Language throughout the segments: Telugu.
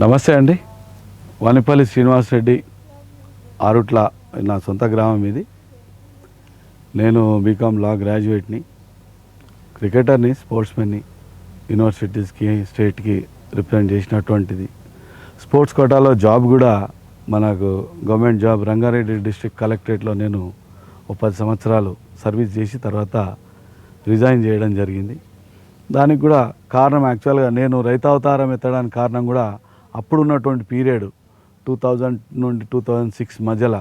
నమస్తే అండి. వానిపల్లి శ్రీనివాసరెడ్డి, ఆరుట్ల నా సొంత గ్రామం ఇది. నేను బీకామ్ లా గ్రాడ్యుయేట్ని, క్రికెటర్ని, స్పోర్ట్స్మెన్ని. యూనివర్సిటీస్కి, స్టేట్కి రిప్రజెంట్ చేసినటువంటిది. స్పోర్ట్స్ కోటాలో జాబ్ కూడా మనకు గవర్నమెంట్ జాబ్ రంగారెడ్డి డిస్ట్రిక్ట్ కలెక్టరేట్లో నేను 10 సంవత్సరాలు సర్వీస్ చేసి తర్వాత రిజైన్ చేయడం జరిగింది. దానికి కూడా కారణం యాక్చువల్గా నేను రైతావతారం ఎత్తడానికి కారణం కూడా అప్పుడున్నటువంటి పీరియడ్ 2000 నుండి 2006 మధ్యలో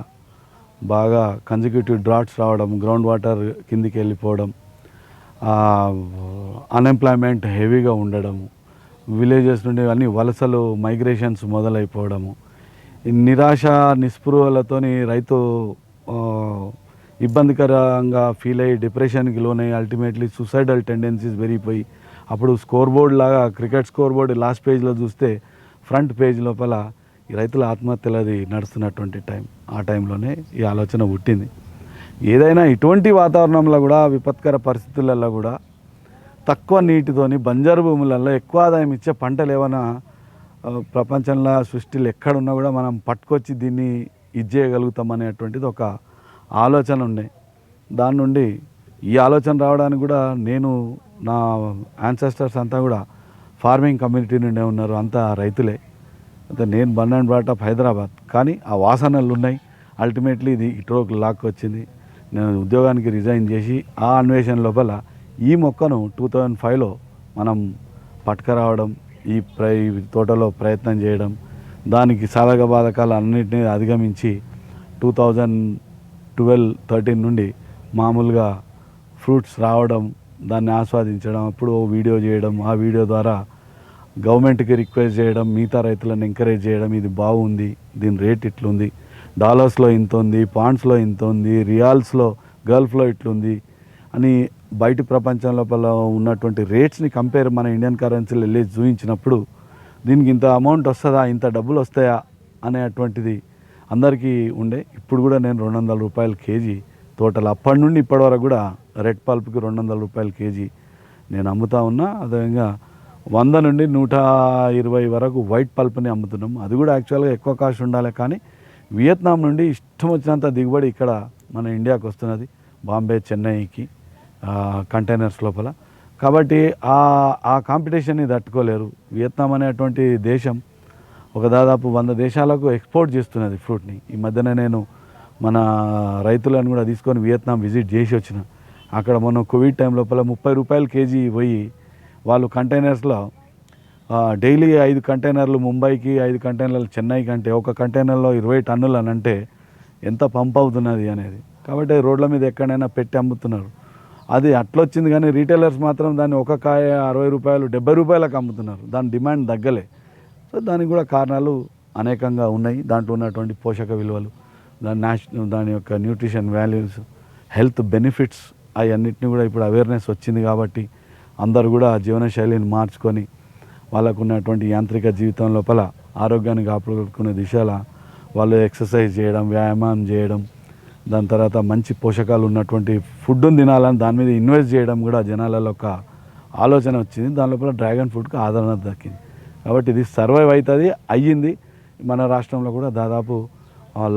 బాగా కన్సిక్యూటివ్ డ్రాట్స్ రావడం, గ్రౌండ్ వాటర్ కిందికి వెళ్ళిపోవడం, అన్ఎంప్లాయ్మెంట్ హెవీగా ఉండడము, విలేజెస్ నుండి అన్ని వలసలు మైగ్రేషన్స్ మొదలైపోవడము, నిరాశ నిస్పృహలతోని రైతు ఇబ్బందికరంగా ఫీల్ అయ్యి డిప్రెషన్కి లోనై అల్టిమేట్లీ సూసైడల్ టెండెన్సీస్ పెరిగిపోయి అప్పుడు స్కోర్ బోర్డ్ లాగా క్రికెట్ స్కోర్ బోర్డ్ లాస్ట్ పేజ్లో చూస్తే ఫ్రంట్ పేజ్ లోపల ఈ రైతుల ఆత్మహత్యలది నడుస్తున్నటువంటి ఆ టైంలోనే ఈ ఆలోచన పుట్టింది. ఏదైనా ఇటువంటి వాతావరణంలో కూడా విపత్కర పరిస్థితులలో కూడా తక్కువ నీటితోని బంజరు భూములలో ఎక్కువ ఆదాయం ఇచ్చే పంటలు ఏమైనా ప్రపంచంలో సృష్టిలో ఎక్కడున్నా కూడా మనం పట్టుకొచ్చి దీన్ని చేయగలుగుతాం అనేటువంటిది ఒక ఆలోచన ఉండే. దాని నుండి ఈ ఆలోచన రావడానికి కూడా నేను నా యాన్సెస్టర్స్ అంతా కూడా ఫార్మింగ్ కమ్యూనిటీ నుండే ఉన్నారు, అంతా రైతులే. అయితే నేను burn and brought up Hyderabad, కానీ ఆ వాసనలు ఉన్నాయి. అల్టిమేట్లీ ఇది ఇటువైపు లాక్కి వచ్చింది. నేను ఉద్యోగానికి రిజైన్ చేసి ఆ అన్వేషణ లోపల ఈ మొక్కను 2005లో మనం పట్టుకురావడం, ఈ తోటలో ప్రయత్నం చేయడం, దానికి సాధక బాధకాలు అన్నింటినీ అధిగమించి 2012-13 నుండి మామూలుగా ఫ్రూట్స్ రావడం, దాన్ని ఆస్వాదించడం, అప్పుడు వీడియో చేయడం, ఆ వీడియో ద్వారా గవర్నమెంట్కి రిక్వెస్ట్ చేయడం, మిగతా రైతులను ఎంకరేజ్ చేయడం, ఇది బాగుంది, దీని రేట్ ఇట్లుంది, డాలర్స్లో ఇంత ఉంది, పాండ్స్లో ఇంత ఉంది, రియాల్స్లో గల్ఫ్లో ఇట్లుంది అని బయట ప్రపంచం లోపల ఉన్నటువంటి రేట్స్ని కంపేర్ మన ఇండియన్ కరెన్సీలో వెళ్ళి చూపించినప్పుడు దీనికి ఇంత అమౌంట్ వస్తుందా, ఇంత డబ్బులు వస్తాయా అనేటువంటిది అందరికీ ఉండే. ఇప్పుడు కూడా నేను 200 రూపాయలు కేజీ టోటల్ అప్పటి నుండి ఇప్పటి వరకు కూడా రెడ్ పల్ప్కి 200 రూపాయలు కేజీ నేను అమ్ముతా ఉన్నా. అదేవిధంగా 100 నుండి 120 వరకు వైట్ పల్ప్ని అమ్ముతున్నాం. అది కూడా యాక్చువల్గా ఎక్కువ కాస్ట్ ఉండాలి, కానీ వియత్నాం నుండి ఇష్టం వచ్చినంత దిగుబడి ఇక్కడ మన ఇండియాకి వస్తున్నది, బాంబే, చెన్నైకి కంటైనర్స్ లోపల. కాబట్టి ఆ కాంపిటీషన్ని తట్టుకోలేరు. వియత్నాం అనేటువంటి దేశం ఒక దాదాపు 100 దేశాలకు ఎక్స్పోర్ట్ చేస్తున్నది ఫ్రూట్ని. ఈ మధ్యన నేను మన రైతులను కూడా తీసుకొని వియత్నాం విజిట్ చేసి వచ్చిన. అక్కడ మొన్న కోవిడ్ టైం లోపల 30 రూపాయలు కేజీ పోయి వాళ్ళు కంటైనర్స్లో డైలీ 5 కంటైనర్లు ముంబైకి, 5 కంటైనర్లు చెన్నైకి, అంటే ఒక కంటైనర్లో 20 టన్నులు అని అంటే ఎంత పంప్ అవుతున్నది అనేది. కాబట్టి రోడ్ల మీద ఎక్కడైనా పెట్టి అమ్ముతున్నారు. అది అట్లొచ్చింది, కానీ రీటైలర్స్ మాత్రం దాన్ని ఒక కాయ 60 రూపాయలు, 70 రూపాయలకు అమ్ముతున్నారు. దాని డిమాండ్ తగ్గలే. సో దానికి కూడా కారణాలు అనేకంగా ఉన్నాయి. దాంట్లో ఉన్నటువంటి పోషక విలువలు, దాని యొక్క న్యూట్రిషన్ వాల్యూస్, హెల్త్ బెనిఫిట్స్, అవన్నిటిని కూడా ఇప్పుడు అవేర్నెస్ వచ్చింది. కాబట్టి అందరూ కూడా జీవనశైలిని మార్చుకొని వాళ్ళకు ఉన్నటువంటి యాంత్రిక జీవితం లోపల ఆరోగ్యాన్ని కాపాడుకునే దిశలో వాళ్ళు ఎక్సర్సైజ్ చేయడం, వ్యాయామం చేయడం, దాని తర్వాత మంచి పోషకాలు ఉన్నటువంటి ఫుడ్ని తినాలని దాని మీద ఇన్వెస్ట్ చేయడం కూడా జనాలలో ఒక ఆలోచన వచ్చింది. దాని లోపల డ్రాగన్ ఫ్రూట్కి ఆదరణ దక్కింది. కాబట్టి ఇది సర్వైవ్ అవుతుంది, అయ్యింది. మన రాష్ట్రంలో కూడా దాదాపు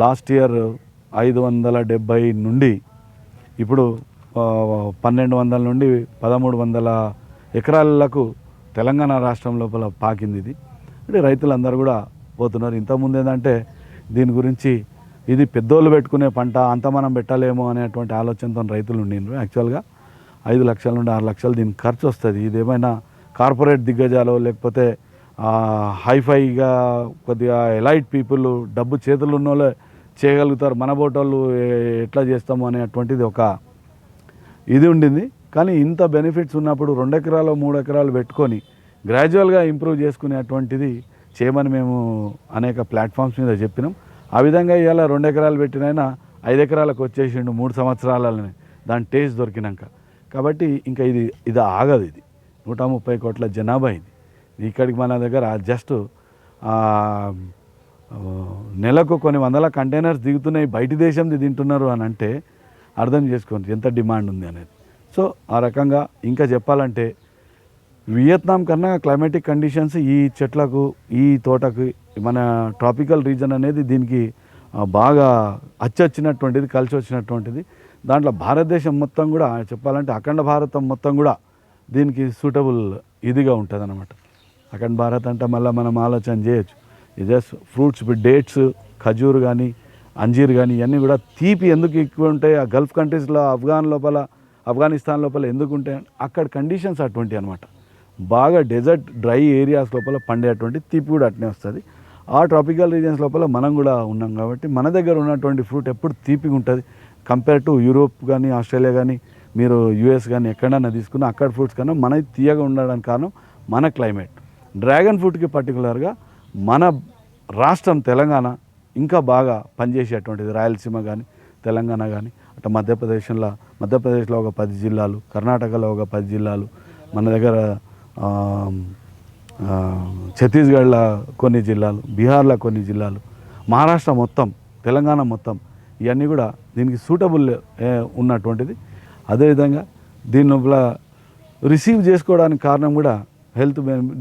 లాస్ట్ ఇయర్ 570 నుండి ఇప్పుడు 1200 నుండి 1300 ఎకరాలకు తెలంగాణ రాష్ట్రం లోపల పాకింది ఇది. అంటే రైతులందరూ కూడా పోతున్నారు. ఇంతకుముందు ఏంటంటే దీని గురించి ఇది పెద్దోళ్ళు పెట్టుకునే పంట, అంత మనం పెట్టలేమో అనేటువంటి ఆలోచనతో రైతులు ఉండిండ్రు. యాక్చువల్గా 5 లక్షల నుండి 6 లక్షలు దీనికి ఖర్చు వస్తుంది. ఇదేమైనా కార్పొరేట్ దిగ్గజాలు లేకపోతే హైఫైగా కొద్దిగా ఎలైట్ పీపుల్, డబ్బు చేతులు ఉన్న వాళ్ళే చేయగలుగుతారు, మన బోటోళ్ళు ఎట్లా చేస్తాము అనేటువంటిది ఒక ఇది ఉండింది. కానీ ఇంత బెనిఫిట్స్ ఉన్నప్పుడు 2 ఎకరాలు 3 ఎకరాలు పెట్టుకొని గ్రాడ్యువల్గా ఇంప్రూవ్ చేసుకునేటువంటిది చేయమని మేము అనేక ప్లాట్ఫామ్స్ మీద చెప్పినాం. ఆ విధంగా ఇవాళ 2 ఎకరాలు పెట్టినైనా 5 ఎకరాలకు వచ్చేసిండు 3 సంవత్సరాలనే దాని టేస్ట్ దొరికినాక. కాబట్టి ఇంకా ఇది ఆగదు. ఇది 130 కోట్ల జనాభా. ఇక్కడికి మన దగ్గర జస్ట్ నెలకు కొన్ని వందల కంటైనర్స్ దిగుతున్నాయి, బయటి దేశంది తింటున్నారు అని అంటే అర్థం చేసుకోండి ఎంత డిమాండ్ ఉంది అనేది. సో ఆ రకంగా ఇంకా చెప్పాలంటే వియత్నాం కన్నా క్లైమాటిక్ కండిషన్స్ ఈ చెట్లకు ఈ తోటకు మన ట్రాపికల్ రీజన్ అనేది దీనికి బాగా అచ్చొచ్చినటువంటిది, కలిసి వచ్చినటువంటిది. దాంట్లో భారతదేశం మొత్తం కూడా చెప్పాలంటే అఖండ భారతం మొత్తం కూడా దీనికి సూటబుల్ ఇదిగా ఉంటుంది అన్నమాట. అఖండ భారత్ అంటే మళ్ళీ మనం ఆలోచన చేయొచ్చు. జస్ట్ ఫ్రూట్స్, డేట్స్, ఖజూర్ కానీ అంజీర్ కానీ ఇవన్నీ కూడా తీపి ఎందుకు ఎక్కువ ఉంటాయి ఆ గల్ఫ్ కంట్రీస్లో, ఆఫ్ఘనిస్తాన్ లోపల ఎందుకు ఉంటాయి, అక్కడ కండిషన్స్ అటువంటి అనమాట. బాగా డెజర్ట్ డ్రై ఏరియాస్ లోపల పండేటువంటి తీపి కూడా అట్నే వస్తుంది. ఆ ట్రాపికల్ రీజియన్స్ లోపల మనం కూడా ఉన్నాం కాబట్టి మన దగ్గర ఉన్నటువంటి ఫ్రూట్ ఎప్పుడు తీపిగా ఉంటుంది. కంపేర్ టు యూరోప్ కానీ ఆస్ట్రేలియా కానీ మీరు యూఎస్ కానీ ఎక్కడైనా తీసుకున్న అక్కడ ఫ్రూట్స్ కన్నా మనది తీయగా ఉండడానికి కారణం మన క్లైమేట్. డ్రాగన్ ఫ్రూట్కి పర్టికులర్గా మన రాష్ట్రం తెలంగాణ ఇంకా బాగా పనిచేసేటువంటిది. రాయలసీమ కానీ తెలంగాణ కానీ అట్లా మధ్యప్రదేశ్లో ఒక 10 జిల్లాలు, కర్ణాటకలో ఒక 10 జిల్లాలు, మన దగ్గర ఛత్తీస్గఢ్లో కొన్ని జిల్లాలు, బీహార్లో కొన్ని జిల్లాలు, మహారాష్ట్ర మొత్తం, తెలంగాణ మొత్తం ఇవన్నీ కూడా దీనికి సూటబుల్ ఉన్నటువంటిది. అదేవిధంగా దీని లోపల రిసీవ్ చేసుకోవడానికి కారణం కూడా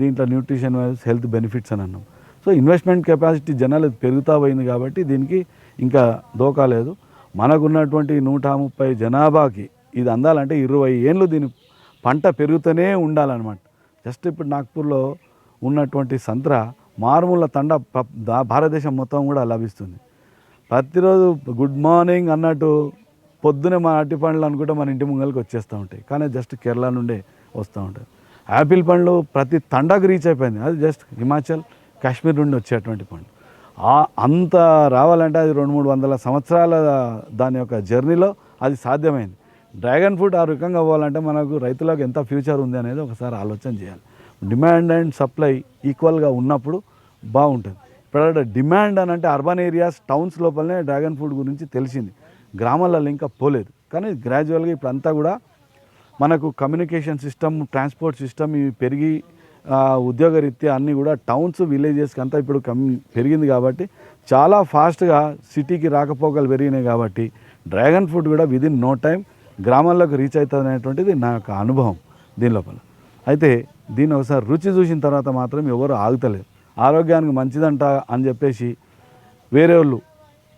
దీంట్లో న్యూట్రిషన్ వైజ్ హెల్త్ బెనిఫిట్స్ అని అన్నాం. సో ఇన్వెస్ట్మెంట్ కెపాసిటీ జనాలు పెరుగుతూ పోయింది కాబట్టి దీనికి ఇంకా దోకాలేదు. మనకున్నటువంటి 130 జనాభాకి ఇది అందాలంటే 20 ఏళ్ళు దీని పంట పెరుగుతూనే ఉండాలన్నమాట. జస్ట్ ఇప్పుడు నాగ్పూర్లో ఉన్నటువంటి సంత్ర మారుమూల తండ భారతదేశం మొత్తం కూడా లభిస్తుంది. ప్రతిరోజు గుడ్ మార్నింగ్ అన్నట్టు పొద్దునే మా అరటి పండ్లు అనుకుంటే మన ఇంటి ముంగలికి వచ్చేస్తూ ఉంటాయి, కానీ జస్ట్ కేరళ నుండే వస్తూ ఉంటాయి. యాపిల్ పండ్లు ప్రతి తండాకు రీచ్ అయిపోయింది, అది జస్ట్ హిమాచల్ కాశ్మీర్ నుండి వచ్చేటువంటి పండు. అంత రావాలంటే అది 200-300 సంవత్సరాల దాని యొక్క జర్నీలో అది సాధ్యమైంది. డ్రాగన్ ఫ్రూట్ ఆ రకంగా అవ్వాలంటే మనకు రైతులకు ఎంత ఫ్యూచర్ ఉంది అనేది ఒకసారి ఆలోచన చేయాలి. డిమాండ్ అండ్ సప్లై ఈక్వల్గా ఉన్నప్పుడు బాగుంటుంది. ఇప్పుడు డిమాండ్ అని అంటే అర్బన్ ఏరియాస్, టౌన్స్ లోపలనే డ్రాగన్ ఫ్రూట్ గురించి తెలిసింది, గ్రామాలలో ఇంకా పోలేదు. కానీ గ్రాడ్యువల్గా ఇప్పుడు అంతా కూడా మనకు కమ్యూనికేషన్ సిస్టమ్, ట్రాన్స్పోర్ట్ సిస్టమ్ ఇవి పెరిగి ఉద్యోగరీత్యా అన్నీ కూడా టౌన్స్, విలేజెస్కి అంతా ఇప్పుడు పెరిగింది కాబట్టి చాలా ఫాస్ట్గా సిటీకి రాకపోకలు పెరిగినాయి కాబట్టి డ్రాగన్ ఫ్రూట్ కూడా విదిన్ నో టైం గ్రామాల్లోకి రీచ్ అవుతుంది అనేటువంటిది నా యొక్క అనుభవం దీని లోపల. అయితే దీన్ని ఒకసారి రుచి చూసిన తర్వాత మాత్రం ఎవరు ఆగుతలేరు. ఆరోగ్యానికి మంచిదంట అని చెప్పేసి వేరే వాళ్ళు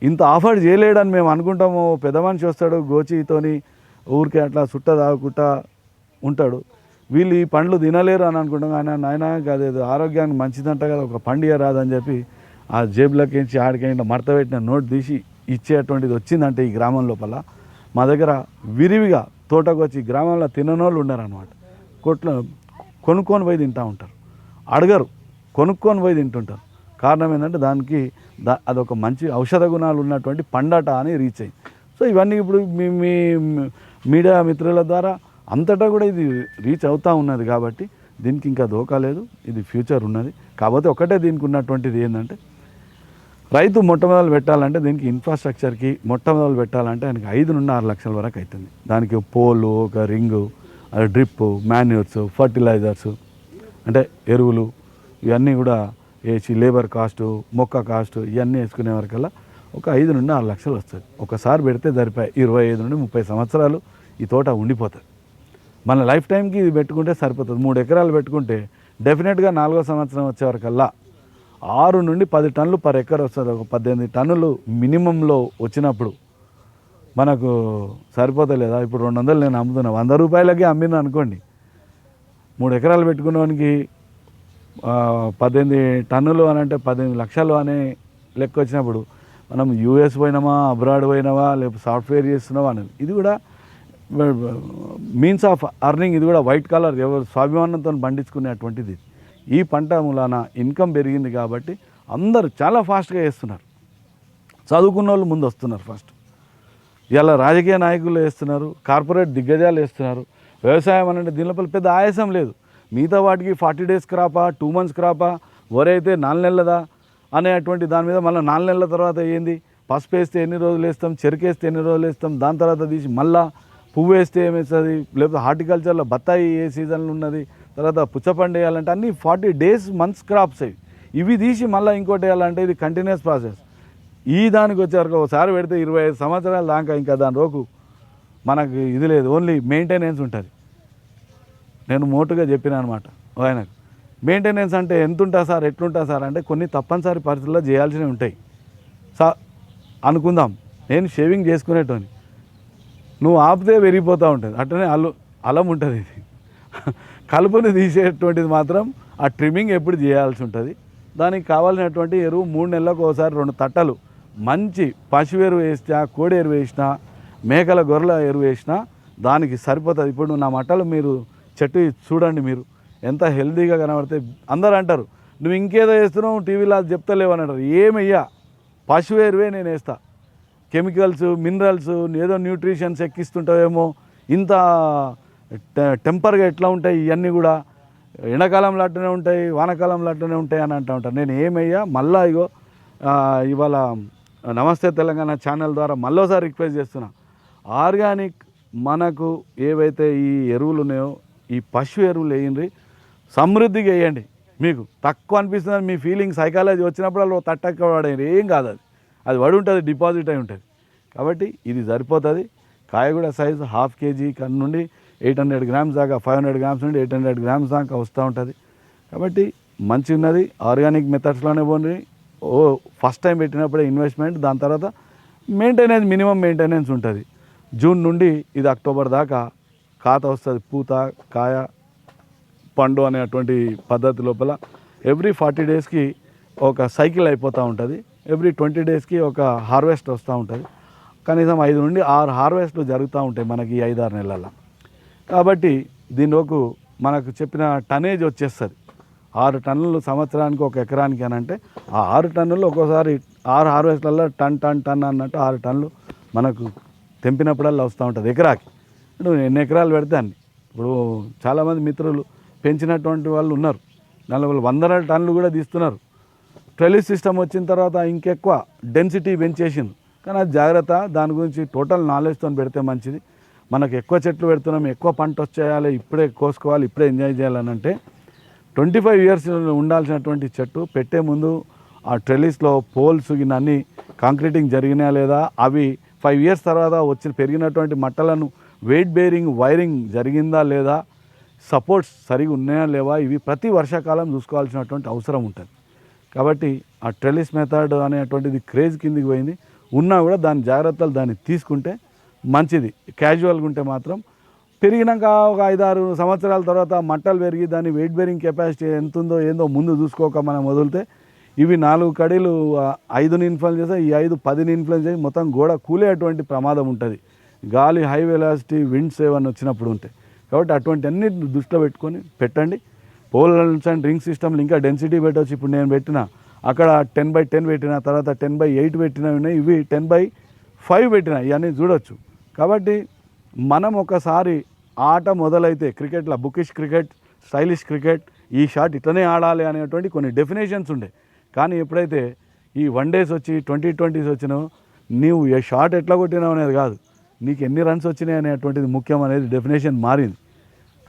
ఇంత ఆఫర్ చేయలేడని మేము అనుకుంటాము. పెద్ద మనిషి వస్తాడు గోచితోని ఊరికే అట్లా చుట్ట తాగుకుంటా ఉంటాడు, వీళ్ళు ఈ పండ్లు తినలేరు అని అనుకుంటాం. ఆయన అదేదో ఆరోగ్యానికి మంచిదంట కదా, ఒక పండుగ రాదని చెప్పి ఆ జేబులకించి ఆడికైనా మడత పెట్టిన నోట్ తీసి ఇచ్చేటువంటిది వచ్చిందంటే ఈ గ్రామం లోపల మా దగ్గర విరివిగా తోటకు వచ్చి గ్రామంలో తిననోళ్ళు ఉన్నారనమాట. కొనుక్కొని పోయి తింటూ ఉంటారు, అడగరు, కొనుక్కొని పోయి తింటుంటారు. కారణం ఏంటంటే దానికి అదొక మంచి ఔషధ గుణాలు ఉన్నటువంటి పండట అని రీచ్ అయ్యింది. సో ఇవన్నీ ఇప్పుడు మీ మీడియా మిత్రుల ద్వారా అంతటా కూడా ఇది రీచ్ అవుతూ ఉన్నది కాబట్టి దీనికి ఇంకా దోకాలేదు, ఇది ఫ్యూచర్ ఉన్నది. కాకపోతే ఒకటే దీనికి ఉన్నటువంటిది ఏంటంటే రైతు మొట్టమొదలు పెట్టాలంటే దీనికి ఇన్ఫ్రాస్ట్రక్చర్కి మొట్టమొదలు పెట్టాలంటే ఆయనకి 5 నుండి 6 లక్షల వరకు అవుతుంది. దానికి పోలు, ఒక రింగు, డ్రిప్, మాన్యూర్స్, ఫర్టిలైజర్స్ అంటే ఎరువులు ఇవన్నీ కూడా వేసి లేబర్ కాస్టు, మొక్క కాస్టు ఇవన్నీ వేసుకునే వరకల్లా ఒక 5 నుండి 6 లక్షలు వస్తుంది. ఒకసారి పెడితే సరిపోయి 25 నుండి 30 సంవత్సరాలు ఈ తోట ఉండిపోతుంది. మన లైఫ్ టైంకి ఇది పెట్టుకుంటే సరిపోతుంది. 3 ఎకరాలు పెట్టుకుంటే డెఫినెట్గా 4వ సంవత్సరం వచ్చే వరకల్లా 6 నుండి 10 టన్నులు పర్ ఎకర్ వస్తుంది. ఒక 18 టన్నులు మినిమంలో వచ్చినప్పుడు మనకు సరిపోతలేదా? ఇప్పుడు 200 నేను అమ్ముతున్నా, 100 రూపాయలకే అమ్మినా అనుకోండి, 3 ఎకరాలు పెట్టుకున్నవానికి 18 టన్నులు అని అంటే 18 లక్షలు అనే లెక్క వచ్చినప్పుడు మనం యూఎస్ పోయినామా, అబ్రాడ్ పోయినావా, లేకపోతే సాఫ్ట్వేర్ చేస్తున్నావా అనేది ఇది కూడా మీన్స్ ఆఫ్ అర్నింగ్. ఇది కూడా వైట్ కాలర్ ఎవరు స్వాభిమానంతో పండించుకునేటువంటిది. ఈ పంట మూలాన ఇన్కమ్ పెరిగింది కాబట్టి అందరూ చాలా ఫాస్ట్గా చేస్తున్నారు. చదువుకున్న వాళ్ళు ముందు వస్తున్నారు ఫస్ట్. ఇలా రాజకీయ నాయకులు వేస్తున్నారు, కార్పొరేట్ దిగ్గజాలు వేస్తున్నారు. వ్యవసాయం అంటే దీని లోపల పెద్ద ఆయాసం లేదు. మిగతా వాటికి 40 డేస్ క్రాపా, 2 మంత్స్ క్రాపా, వరి అయితే 4 నెలలదా అనేటువంటి దాని మీద మళ్ళీ 4 నెలల తర్వాత ఏంది, పసుపు వేస్తే ఎన్ని రోజులు వేస్తాం, చెరుకు వేస్తే ఎన్ని రోజులు వేస్తాం, దాని తర్వాత తీసి మళ్ళీ పువ్వు వేస్తే ఏమేస్తుంది, లేకపోతే హార్టికల్చర్లో బత్తాయి ఏ సీజన్లో ఉన్నది, తర్వాత పుచ్చపండు వేయాలంటే అన్నీ 40 డేస్ మంత్స్ క్రాప్స్ ఇవి తీసి మళ్ళీ ఇంకోటి వేయాలంటే ఇది కంటిన్యూస్ ప్రాసెస్. ఈ దానికి వచ్చేవరకు ఒకసారి పెడితే 25 సంవత్సరాల దాకా ఇంకా దాని రోకు మనకు ఇది లేదు, ఓన్లీ మెయింటెనెన్స్ ఉంటుంది. నేను మోటుగా చెప్పిన అనమాట. ఆయనకు మెయింటెనెన్స్ అంటే ఎంత ఉంటుంది సార్, ఎట్లుంటుంది సార్ అంటే కొన్ని తప్పనిసరి పరిస్థితుల్లో చేయాల్సినవి ఉంటాయి సార్. అనుకుందాం నేను షేవింగ్ చేసుకునేటోని, నువ్వు ఆపితే పెరిగిపోతూ ఉంటుంది, అట్లనే అలం ఉంటుంది. ఇది కలుపుని తీసేటువంటిది మాత్రం ఆ ట్రిమ్మింగ్ ఎప్పుడు చేయాల్సి ఉంటుంది. దానికి కావాల్సినటువంటి ఎరువు 3 నెలలకు ఒకసారి 2 తట్టలు మంచి పశువు ఎరువు వేసినా, కోడి ఎరువు వేసినా, మేకల గొర్రెల ఎరువు వేసినా దానికి సరిపోతుంది. ఇప్పుడు నా మట్టలు మీరు చెట్టు చూడండి, మీరు ఎంత హెల్తీగా కనబడితే అందరూ అంటారు నువ్వు ఇంకేదో వేస్తున్నావు టీవీలో అది చెప్తలేవు అని అంటారు. ఏమయ్యా పశువు ఎరువే నేను వేస్తా. కెమికల్స్, మినరల్స్, ఏదో న్యూట్రిషన్స్ ఎక్కిస్తుంటావేమో, ఇంత టెంపర్గా ఎట్లా ఉంటాయి ఇవన్నీ కూడా ఎండాకాలంలో అట్లనే ఉంటాయి, వానాకాలంలో అట్లనే ఉంటాయి అని అంటూ ఉంటారు. నేను ఏమయ్యా మళ్ళా ఇవాళ నమస్తే తెలంగాణ ఛానల్ ద్వారా మళ్ళోసారి రిక్వెస్ట్ చేస్తున్నా, ఆర్గానిక్ మనకు ఏవైతే ఈ ఎరువులు ఉన్నాయో ఈ పశు ఎరువులు వేయండి, సమృద్ధిగా వేయండి. మీకు తక్కువ అనిపిస్తుంది మీ ఫీలింగ్ సైకాలజీ వచ్చినప్పుడు వాళ్ళు తట్టక్క పడేది ఏం కాదు, అది పడి ఉంటుంది, డిపాజిట్ అయి ఉంటుంది. కాబట్టి ఇది సరిపోతుంది. కాయ కూడా సైజు 1/2 kg నుండి 800 grams దాకా, 500 grams నుండి 800 grams దాకా వస్తూ ఉంటుంది. కాబట్టి మంచి ఉన్నది. ఆర్గానిక్ మెథడ్స్లోనే పోండి. ఫస్ట్ టైం పెట్టినప్పుడే ఇన్వెస్ట్మెంట్, దాని తర్వాత మెయింటెనెన్స్, మినిమం మెయింటెనెన్స్ ఉంటుంది. జూన్ నుండి ఇది అక్టోబర్ దాకా ఖాత వస్తుంది. పూత, కాయ, పండు అనేటువంటి పద్ధతి లోపల ఎవ్రీ 40 daysకి ఒక సైకిల్ అయిపోతూ ఉంటుంది. ఎవ్రీ 20 daysకి ఒక హార్వెస్ట్ వస్తూ ఉంటుంది. కనీసం 5 నుండి 6 హార్వెస్ట్లు జరుగుతూ ఉంటాయి మనకి ఈ 5-6 నెలల్లో. కాబట్టి దీనిలోకి మనకు చెప్పిన టనేజ్ వచ్చేస్తుంది. 6 టన్నులు సంవత్సరానికి ఒక ఎకరానికి అని అంటే ఆ 6 టన్నులు ఒక్కోసారి 6 హార్వెస్ట్లలో టన్ అన్నట్టు 6 టన్నులు మనకు తెంపినప్పుడల్లా వస్తూ ఉంటుంది ఎకరాకి. నువ్వు ఎన్ని ఎకరాలు పెడితే అన్ని. ఇప్పుడు చాలామంది మిత్రులు పెంచినటువంటి వాళ్ళు ఉన్నారు, 100 టన్నులు కూడా తీస్తున్నారు. ట్రెలిస్ సిస్టమ్ వచ్చిన తర్వాత ఇంకెక్కువ డెన్సిటీ పెంచేసింది. కానీ అది జాగ్రత్త, దాని గురించి టోటల్ నాలెడ్జ్తో పెడితే మంచిది. మనకు ఎక్కువ చెట్లు పెడుతున్నాం, ఎక్కువ పంట వచ్చేయాలి, ఇప్పుడే కోసుకోవాలి, ఇప్పుడే ఎంజాయ్ చేయాలని అంటే 25 years ఉండాల్సినటువంటి చెట్టు పెట్టే ముందు ఆ ట్రెలిస్లో పోల్స్ అన్నీ కాంక్రీటింగ్ జరిగినా లేదా, అవి 5 years తర్వాత పెరిగినటువంటి మట్టలను వెయిట్ బేరింగ్ వైరింగ్ జరిగిందా లేదా, సపోర్ట్స్ సరిగా ఉన్నాయా లేవా, ఇవి ప్రతి వర్షాకాలం చూసుకోవాల్సినటువంటి అవసరం ఉంటుంది. కాబట్టి ఆ ట్రెలిస్ మెథడ్ అనేటువంటిది క్రేజ్ కిందికి పోయింది. ఉన్నా కూడా దాని జాగ్రత్తలు దాన్ని తీసుకుంటే మంచిది. క్యాజువల్గా ఉంటే మాత్రం పెరిగినాక ఒక 5-6 సంవత్సరాల తర్వాత మట్టలు పెరిగి దాని వెయిట్ బేరింగ్ కెపాసిటీ ఎంత ఉందో ఏందో ముందు చూసుకోక మనం వదిలితే ఇవి 4 కడీలు 5ని ఇన్ఫ్లుయెన్స్ చేస్తే ఈ 5 10ని ఇన్ఫ్లుయెన్స్ చేసి మొత్తం గోడ కూలేటువంటి ప్రమాదం ఉంటుంది. గాలి హై వెలాసిటీ విండ్స్ ఏమన్నా వచ్చినప్పుడు ఉంటాయి. కాబట్టి అటువంటి అన్ని దృష్టిలో పెట్టుకొని పెట్టండి. పోల్స్ అండ్ రింగ్ సిస్టమ్లు ఇంకా డెన్సిటీ పెట్టవచ్చు. ఇప్పుడు నేను పెట్టిన అక్కడ 10/10 పెట్టిన, తర్వాత 10/8 పెట్టినవి ఉన్నాయి, ఇవి 10/5 పెట్టిన, ఇవన్నీ చూడొచ్చు. కాబట్టి మనం ఒకసారి ఆట మొదలైతే క్రికెట్లో బుకిష్ క్రికెట్, స్టైలిష్ క్రికెట్, ఈ షాట్ ఇట్లనే ఆడాలి అనేటువంటి కొన్ని డెఫినేషన్స్ ఉండే. కానీ ఎప్పుడైతే ఈ 1 days వచ్చి 2020s వచ్చినావు, నీవు ఏ షాట్ ఎట్లా కొట్టినావు అనేది కాదు, నీకు ఎన్ని రన్స్ వచ్చినాయి అనేటువంటిది ముఖ్యం అనేది డెఫినేషన్ మారింది.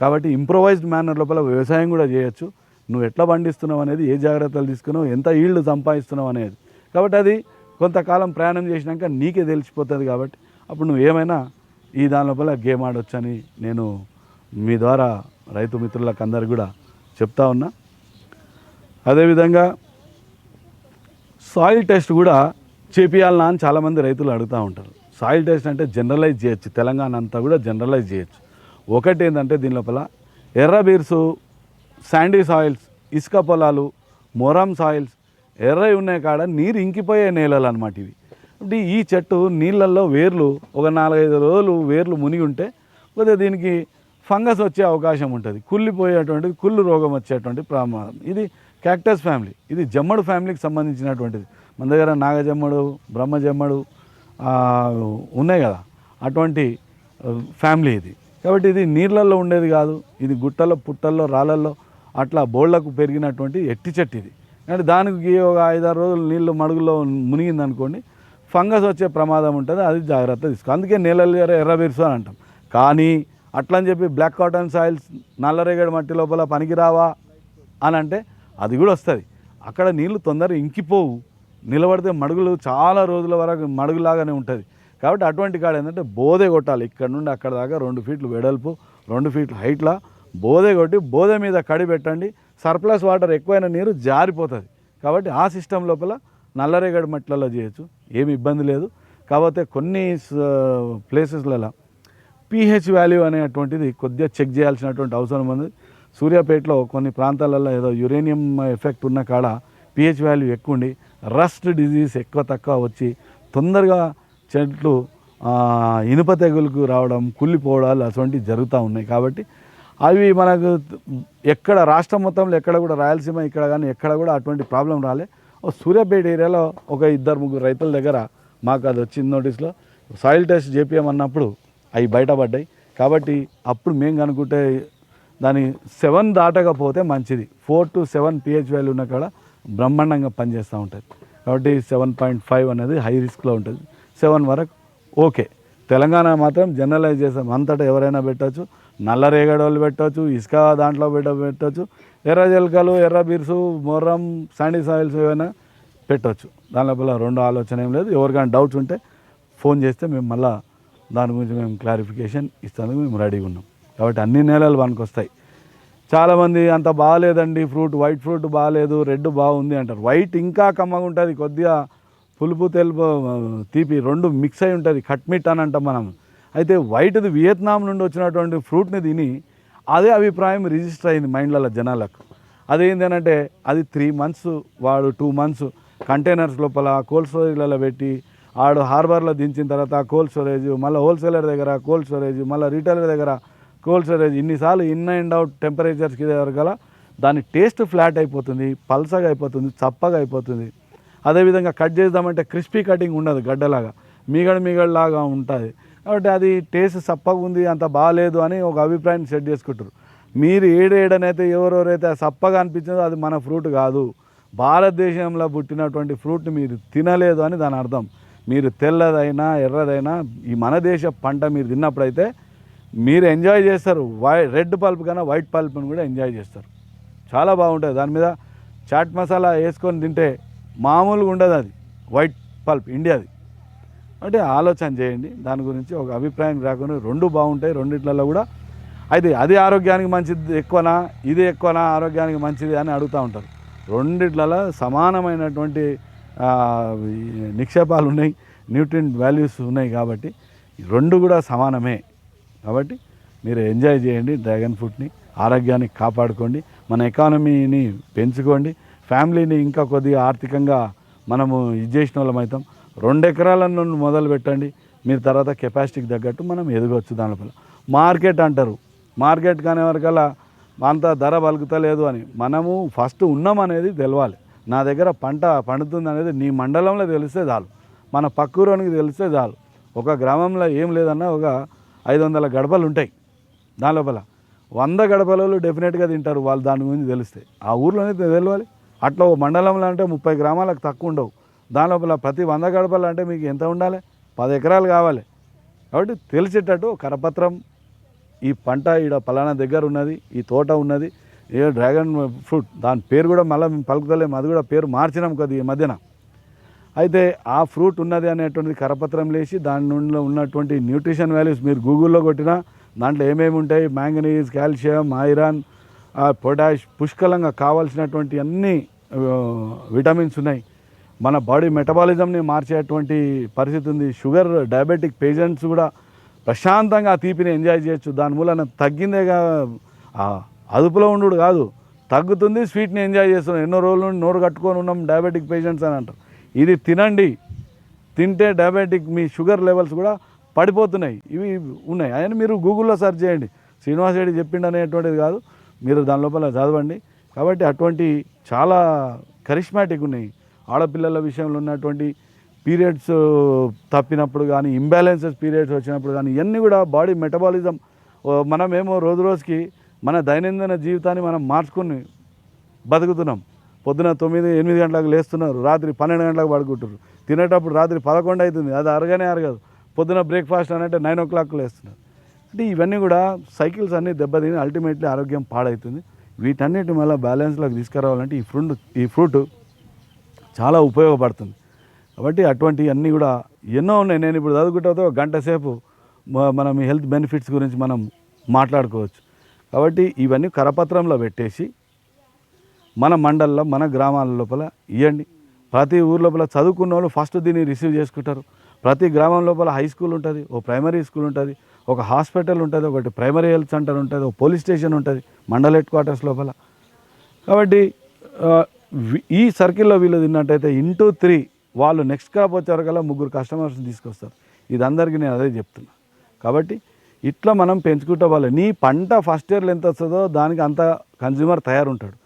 కాబట్టి ఇంప్రొవైజ్డ్ మేనర్ లోపల వ్యవసాయం కూడా చేయొచ్చు. నువ్వు ఎట్లా పండిస్తున్నావు అనేది, ఏ జాగ్రత్తలు తీసుకున్నావు, ఎంత ఈల్డ్ సంపాదిస్తున్నావు అనేది. కాబట్టి అది కొంతకాలం ప్రయాణం చేసినాక నీకే తెలిసిపోతుంది. కాబట్టి అప్పుడు నువ్వు ఏమైనా ఈ దాని లోపల గేమ్ ఆడొచ్చని నేను మీ ద్వారా రైతు మిత్రులకు అందరికి కూడా చెప్తా ఉన్నా. అదేవిధంగా సాయిల్ టెస్ట్ కూడా చేపియాలన్నా అని చాలామంది రైతులు అడుగుతూ ఉంటారు. సాయిల్ టెస్ట్ అంటే జనరలైజ్ చేయొచ్చు, తెలంగాణ అంతా కూడా జనరలైజ్ చేయొచ్చు. ఒకటి ఏంటంటే దీని లోపల ఎర్ర బీర్సు, శాండీ సాయిల్స్, ఇసుక పొలాలు, మొరం సాయిల్స్, ఎర్రవి ఉన్నాయి కాడ నీరు ఇంకిపోయే నేలలు అన్నమాట ఇవి. అంటే ఈ చెట్టు నీళ్ళల్లో వేర్లు ఒక 4-5 రోజులు వేర్లు మునిగి ఉంటే కొద్దిగా దీనికి ఫంగస్ వచ్చే అవకాశం ఉంటుంది, కుళ్ళిపోయేటువంటిది, కుళ్ళు రోగం వచ్చేటువంటి ప్రమాదం. ఇది క్యాక్టస్ ఫ్యామిలీ, ఇది జమ్మడు ఫ్యామిలీకి సంబంధించినటువంటిది. మన దగ్గర నాగజమ్మడు, బ్రహ్మజమ్మడు ఉన్నాయి కదా, అటువంటి ఫ్యామిలీ ఇది. కాబట్టి ఇది నీళ్ళల్లో ఉండేది కాదు, ఇది గుట్టల్లో, పుట్టల్లో, రాళ్ళల్లో అట్లా బోళ్లకు పెరిగినటువంటి ఎట్టి చెట్టు ఇది. అంటే దానికి ఒక 5-6 రోజులు నీళ్ళు మడుగులో మునిగింది అనుకోండి, ఫంగస్ వచ్చే ప్రమాదం ఉంటుంది, అది జాగ్రత్త తీసుకో. అందుకే నీళ్ళ ఎర్రబీర్సు అని అంటాం. కానీ అట్లని చెప్పి బ్లాక్ కాటన్ సాయిల్స్, నల్లరేగడి మట్టి లోపల పనికిరావా అని అంటే అది కూడా వస్తుంది. అక్కడ నీళ్లు తొందరగా ఇంకిపోవు, నిలబడితే మడుగులు చాలా రోజుల వరకు మడుగులాగానే ఉంటుంది. కాబట్టి అటువంటి కాడ ఏంటంటే బోధే కొట్టాలి. ఇక్కడ నుండి అక్కడ దాకా 2 feet వెడల్పు, 2 feet హైట్లా బోధే కొట్టి బోధే మీద కడి పెట్టండి, సర్ప్లస్ వాటర్ ఎక్కువైన నీరు జారిపోతుంది. కాబట్టి ఆ సిస్టమ్ లోపల నల్లరేగడి మట్టిలలో చేయొచ్చు, ఏమి ఇబ్బంది లేదు. కాకపోతే కొన్ని ప్లేసెస్లలో pH వాల్యూ అనేటువంటిది కొద్దిగా చెక్ చేయాల్సినటువంటి అవసరం ఉంది. సూర్యాపేటలో కొన్ని ప్రాంతాలలో ఏదో యురేనియం ఎఫెక్ట్ ఉన్న కాడ pH వాల్యూ ఎక్కువ ఉండి రస్ట్ డిజీజ్ ఎక్కువ తక్కువ వచ్చి తొందరగా చెట్లు ఇనుప తెగులకు రావడం, కుళ్ళిపోవడాలు అటువంటివి జరుగుతూ ఉన్నాయి. కాబట్టి అవి మనకు ఎక్కడ రాష్ట్రం మొత్తంలో ఎక్కడ కూడా రాయలసీమ ఇక్కడ కానీ ఎక్కడ కూడా అటువంటి ప్రాబ్లం రాలే. సూర్యాపేట ఏరియాలో ఒక 2-3 రైతుల దగ్గర మాకు అది వచ్చింది నోటీస్లో. సాయిల్ టెస్ట్ చేపియమన్నప్పుడు అవి బయటపడ్డాయి. కాబట్టి అప్పుడు మేము కనుక్కుంటే దాని 7 దాటకపోతే మంచిది. 4 to 7 pH వాల్యూ ఉన్న కాడ బ్రహ్మాండంగా పనిచేస్తూ ఉంటుంది. కాబట్టి 7.5 అనేది హై రిస్క్లో ఉంటుంది. 7 వరకు ఓకే. తెలంగాణ మాత్రం జనరలైజ్ చేస్తాం, అంతటా ఎవరైనా పెట్టవచ్చు. నల్లరేగడి వాళ్ళు పెట్టవచ్చు, ఇసుక దాంట్లో పెట్టవచ్చు, ఎర్ర జలకలు, ఎర్ర బిర్సు, మొర్రం, శాండీ సాయిల్స్ ఏమైనా పెట్టవచ్చు. దాని లోపల రెండు ఆలోచన ఏం లేదు. ఎవరికైనా డౌట్స్ ఉంటే ఫోన్ చేస్తే మేము మళ్ళీ దాని గురించి మేము క్లారిఫికేషన్ ఇస్తానికి మేము రెడీగా ఉన్నాం. కాబట్టి అన్ని నేలలు పనికొస్తాయి. చాలామంది అంత బాగాలేదండి ఫ్రూట్, వైట్ ఫ్రూట్ బాగాలేదు, రెడ్ బాగుంది అంటారు. వైట్ ఇంకా కమ్మగా ఉంటుంది, కొద్దిగా పులుపు తెలుపు తీపి రెండు మిక్స్ అయి ఉంటుంది, కట్మిట్ అని అంటాం మనం. అయితే వైట్ది వియత్నాం నుండి వచ్చినటువంటి ఫ్రూట్ని తిని అదే అభిప్రాయం రిజిస్టర్ అయింది మైండ్లలో జనాలకు. అదేంటి అంటే అది 3 months వాడు 2 months కంటైనర్స్ లోపల కోల్డ్ స్టోరేజ్లలో పెట్టి ఆడు హార్బర్లో దించిన తర్వాత కోల్డ్ స్టోరేజ్, మళ్ళీ హోల్సేలర్ దగ్గర కోల్డ్ స్టోరేజ్, మళ్ళీ రీటైలర్ దగ్గర కోల్డ్ స్టోరేజ్, ఇన్నిసార్లు ఇన్ అండ్ అవుట్ టెంపరేచర్స్కి దగ్గర దాని టేస్ట్ ఫ్లాట్ అయిపోతుంది, పల్సగా అయిపోతుంది, చప్పగా అయిపోతుంది. అదేవిధంగా కట్ చేద్దామంటే క్రిస్పీ కటింగ్ ఉండదు, గడ్డలాగా మీగడలాగా ఉంటుంది. కాబట్టి అది టేస్ట్ చప్పగా ఉంది, అంత బాగాలేదు అని ఒక అభిప్రాయాన్ని సెట్ చేసుకుంటారు. మీరు ఏడనైతే ఎవరెవరైతే చప్పగా అనిపించిందో అది మన ఫ్రూట్ కాదు, భారతదేశంలో పుట్టినటువంటి ఫ్రూట్ని మీరు తినలేదు అని దాని అర్థం. మీరు తెల్లదైనా ఎర్రదైనా ఈ మన దేశ పంట మీరు తిన్నప్పుడైతే మీరు ఎంజాయ్ చేస్తారు. రెడ్ పల్ప్ కన్నా వైట్ పల్ప్ని కూడా ఎంజాయ్ చేస్తారు, చాలా బాగుంటుంది. దాని మీద చాట్ మసాలా వేసుకొని తింటే మామూలుగా ఉండదు అది వైట్ పల్ప్ ఇండియాది. అంటే ఆలోచన చేయండి దాని గురించి, ఒక అభిప్రాయం రాకుండా రెండు బాగుంటాయి రెండిట్లలో కూడా. అయితే అది ఆరోగ్యానికి మంచిది ఎక్కువనా, ఇది ఎక్కువనా ఆరోగ్యానికి మంచిది అని అడుగుతూ ఉంటారు. రెండిట్లలో సమానమైనటువంటి నిక్షేపాలు ఉన్నాయి, న్యూట్రియంట్ వాల్యూస్ ఉన్నాయి. కాబట్టి రెండు కూడా సమానమే. కాబట్టి మీరు ఎంజాయ్ చేయండి డ్రాగన్ ఫ్రూట్ని, ఆరోగ్యాన్ని కాపాడుకోండి, మన ఎకానమీని పెంచుకోండి, ఫ్యామిలీని ఇంకా కొద్దిగా ఆర్థికంగా మనము ఇది చేసిన వాళ్ళం అవుతాం. 2 ఎకరాల నుండి మొదలు పెట్టండి, మీరు తర్వాత కెపాసిటీకి తగ్గట్టు మనం ఎదగవచ్చు. దానివల్ల మార్కెట్ అంటారు, మార్కెట్ కాని వరకల్లా అంత ధర పలుకుతలేదు అని. మనము ఫస్ట్ ఉన్నామనేది తెలవాలి. నా దగ్గర పంట పండుతుంది అనేది నీ మండలంలో తెలిస్తే చాలు, మన పక్కూరోనికి తెలిస్తే చాలు. ఒక గ్రామంలో ఏం లేదన్నా ఒక 500 గడపలు ఉంటాయి, దాని లోపల 100 గడపలలో డెఫినెట్గా తింటారు వాళ్ళు, దాని గురించి తెలిస్తే. ఆ ఊర్లోనే తెలియాలి. అట్లా ఓ మండలంలో అంటే 30 గ్రామాలకు తక్కువ ఉండవు. దాని లోపల ప్రతి 100 గడపలు అంటే మీకు ఎంత ఉండాలి, 10 ఎకరాలు కావాలి. కాబట్టి తెలిసేటట్టు కరపత్రం, ఈ పంట ఈడ పలానా దగ్గర ఉన్నది, ఈ తోట ఉన్నది, ఏ డ్రాగన్ ఫ్రూట్ దాని పేరు కూడా మళ్ళీ మేము పలుకుతలేము, అది కూడా పేరు మార్చినాం కదా ఈ మధ్యన. అయితే ఆ ఫ్రూట్ ఉన్నది అనేటువంటిది కరపత్రం లేచి దాని నుండి ఉన్నటువంటి న్యూట్రిషన్ వాల్యూస్ మీరు గూగుల్లో కొట్టినా దాంట్లో ఏమేమి ఉంటాయి, మ్యాంగనీస్, కాల్షియం, ఐరన్, పొటాష్, పుష్కలంగా కావాల్సినటువంటి అన్ని విటమిన్స్ ఉన్నాయి. మన బాడీ మెటబాలిజంని మార్చేటువంటి పరిస్థితి ఉంది. షుగర్ డయాబెటిక్ పేషెంట్స్ కూడా ప్రశాంతంగా ఆ తీపిని ఎంజాయ్ చేయొచ్చు. దాని మూలన తగ్గిందేగా, అదుపులో ఉండు కాదు, తగ్గుతుంది, స్వీట్ని ఎంజాయ్ చేస్తున్నాం. ఎన్నో రోజుల నుండి నోరు కట్టుకొని ఉన్నాం డయాబెటిక్ పేషెంట్స్ అని అంటారు. ఇది తినండి, తింటే డయాబెటిక్ మీ షుగర్ లెవెల్స్ కూడా పడిపోతున్నాయి. ఇవి ఉన్నాయి, ఆయన మీరు గూగుల్లో సెర్చ్ చేయండి. శ్రీనివాస్ రెడ్డి చెప్పిండు అనేటువంటిది కాదు, మీరు దాని లోపల చదవండి. కాబట్టి అటువంటి చాలా కరిష్మాటిక్ ఉన్నాయి. ఆడపిల్లల విషయంలో ఉన్నటువంటి పీరియడ్స్ తప్పినప్పుడు కానీ, ఇంబ్యాలెన్సెస్ పీరియడ్స్ వచ్చినప్పుడు కానీ, ఇవన్నీ కూడా బాడీ మెటబాలిజం. మనమేమో రోజు రోజుకి మన దైనందిన జీవితాన్ని మనం మార్చుకుని బతుకుతున్నాం. పొద్దున 9-8 గంటలకు లేస్తున్నారు, రాత్రి 12 గంటలకు పడుకుంటారు, తినేటప్పుడు రాత్రి 11 అవుతుంది, అది అరగదు. పొద్దున బ్రేక్ఫాస్ట్ అని అంటే 9 o'clock లేస్తున్నారు. అంటే ఇవన్నీ కూడా సైకిల్స్ అన్నీ దెబ్బతిని అల్టిమేట్లీ ఆరోగ్యం పాడవుతుంది. వీటన్నిటి మళ్ళీ బ్యాలెన్స్లోకి తీసుకురావాలంటే ఈ ఫ్రూట్ చాలా ఉపయోగపడుతుంది. కాబట్టి అటువంటి అన్నీ కూడా ఎన్నో ఉన్నాయి. నేను ఇప్పుడు చదువుకుంటే 1 గంట సేపు మనం హెల్త్ బెనిఫిట్స్ గురించి మనం మాట్లాడుకోవచ్చు. కాబట్టి ఇవన్నీ కరపత్రంలో పెట్టేసి మన మండల్లో మన గ్రామాల లోపల ఇవ్వండి. ప్రతి ఊరు లోపల చదువుకున్న వాళ్ళు ఫస్ట్ దీన్ని రిసీవ్ చేసుకుంటారు. ప్రతి గ్రామం లోపల హై స్కూల్ ఉంటుంది, ఓ ప్రైమరీ స్కూల్ ఉంటుంది, ఒక హాస్పిటల్ ఉంటుంది, ఒకటి ప్రైమరీ హెల్త్ సెంటర్ ఉంటుంది, ఒక పోలీస్ స్టేషన్ ఉంటుంది మండల హెడ్ క్వార్టర్స్ లోపల. కాబట్టి ఈ సర్కిల్లో వీళ్ళు తిన్నట్టయితే ఇంటూ 3 వాళ్ళు నెక్స్ట్ క్రాప్ వచ్చేవరకల్లా 3 కస్టమర్స్ని తీసుకొస్తారు. ఇది అందరికీ నేను అదే చెప్తున్నా. కాబట్టి ఇట్లా మనం పెంచుకుంటే వాళ్ళు నీ పంట ఫస్ట్ ఇయర్లో ఎంత వస్తుందో దానికి అంత కన్జ్యూమర్ తయారుంటాడు.